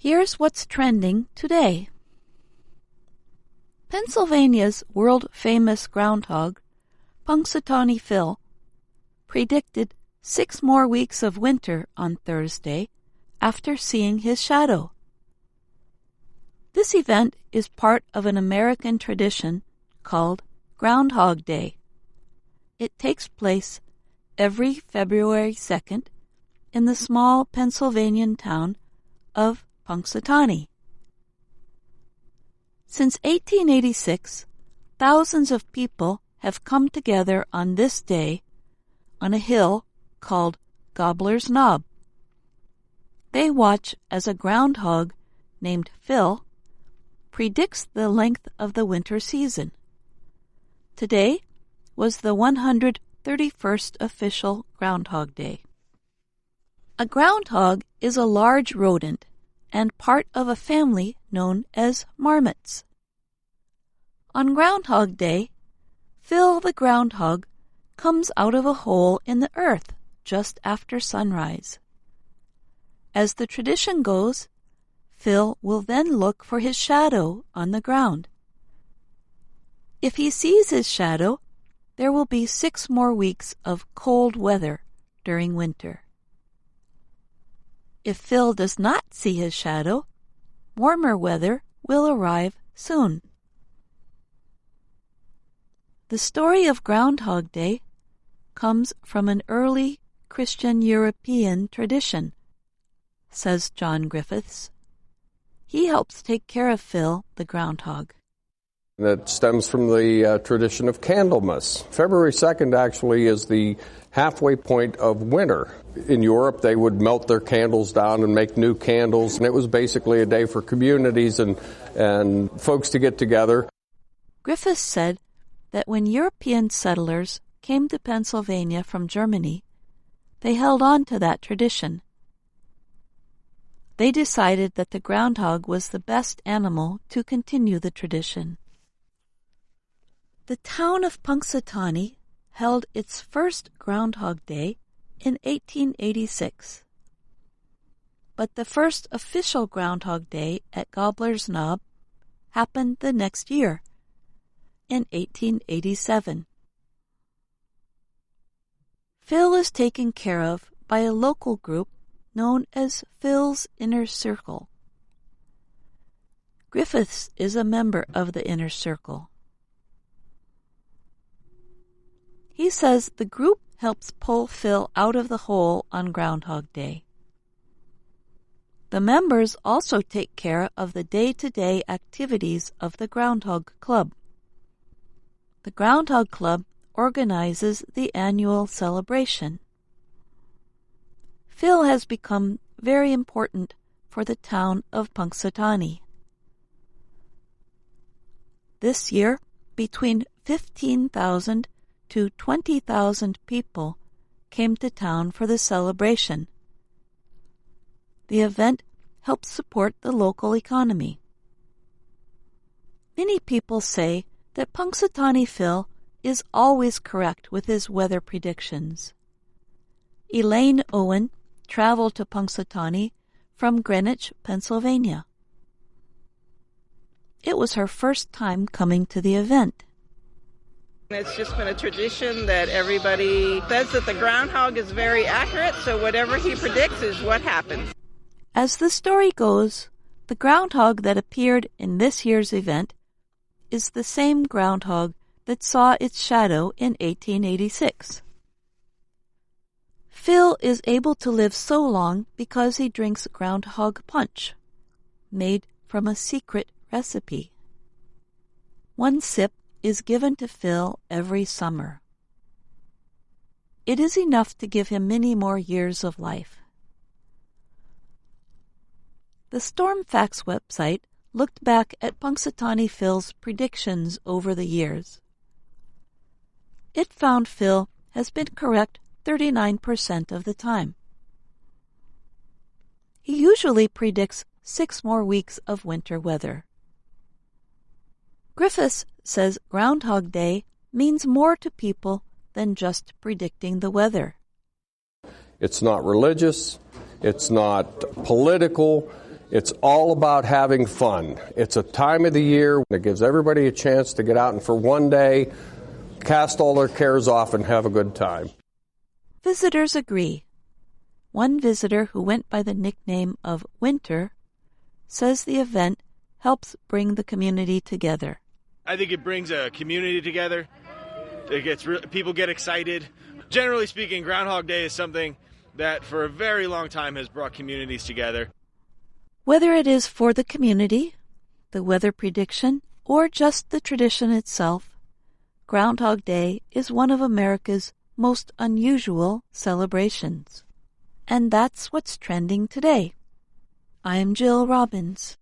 Here's what's trending today. Pennsylvania's world-famous groundhog, Punxsutawney Phil, predicted 6 more weeks of winter on Thursday after seeing his shadow. This event is part of an American tradition called Groundhog Day. It takes place every February 2nd in the small Pennsylvanian town of Punxsutawney. Since 1886, thousands of people have come together on this day on a hill called Gobbler's Knob. They watch as a groundhog named Phil predicts the length of the winter season. Today was the 131st official Groundhog Day. A groundhog is a large rodent and part of a family known as marmots. On Groundhog Day, Phil the groundhog comes out of a hole in the earth just after sunrise. As the tradition goes, Phil will then look for his shadow on the ground. If he sees his shadow, there will be 6 more weeks of cold weather during winter. If Phil does not see his shadow, warmer weather will arrive soon. The story of Groundhog Day comes from an early Christian European tradition, says John Griffiths. He helps take care of Phil the groundhog. That stems from the tradition of Candlemas. February 2nd actually is the halfway point of winter. In Europe, they would melt their candles down and make new candles, and it was basically a day for communities and folks to get together. Griffiths said that when European settlers came to Pennsylvania from Germany, they held on to that tradition. They decided that the groundhog was the best animal to continue the tradition. The town of Punxsutawney held its first Groundhog Day in 1886. But the first official Groundhog Day at Gobbler's Knob happened the next year, in 1887. Phil is taken care of by a local group known as Phil's Inner Circle. Griffiths is a member of the Inner Circle. He says the group helps pull Phil out of the hole on Groundhog Day. The members also take care of the day-to-day activities of the Groundhog Club. The Groundhog Club organizes the annual celebration. Phil has become very important for the town of Punxsutawney. This year, between 15,000 to 20,000 people came to town for the celebration. The event helps support the local economy. Many people say that Punxsutawney Phil is always correct with his weather predictions. Elaine Owen traveled to Punxsutawney from Greenwich, Pennsylvania. It was her first time coming to the event. It's just been a tradition that everybody says that the groundhog is very accurate, so whatever he predicts is what happens. As the story goes, the groundhog that appeared in this year's event is the same groundhog that saw its shadow in 1886. Phil is able to live so long because he drinks groundhog punch, made from a secret recipe. 1 sip is given to Phil every summer. It is enough to give him many more years of life. The StormFacts website looked back at Punxsutawney Phil's predictions over the years. It found Phil has been correct 39% of the time. He usually predicts 6 more weeks of winter weather. Griffiths says Groundhog Day means more to people than just predicting the weather. It's not religious, it's not political, It's all about having fun. It's a time of the year that gives everybody a chance to get out and for one day, cast all their cares off and have a good time. Visitors agree. One visitor who went by the nickname of Winter says the event helps bring the community together. I think it brings a community together. People get excited. Generally speaking, Groundhog Day is something that for a very long time has brought communities together. Whether it is for the community, the weather prediction, or just the tradition itself, Groundhog Day is one of America's most unusual celebrations. And that's what's trending today. I'm Jill Robbins.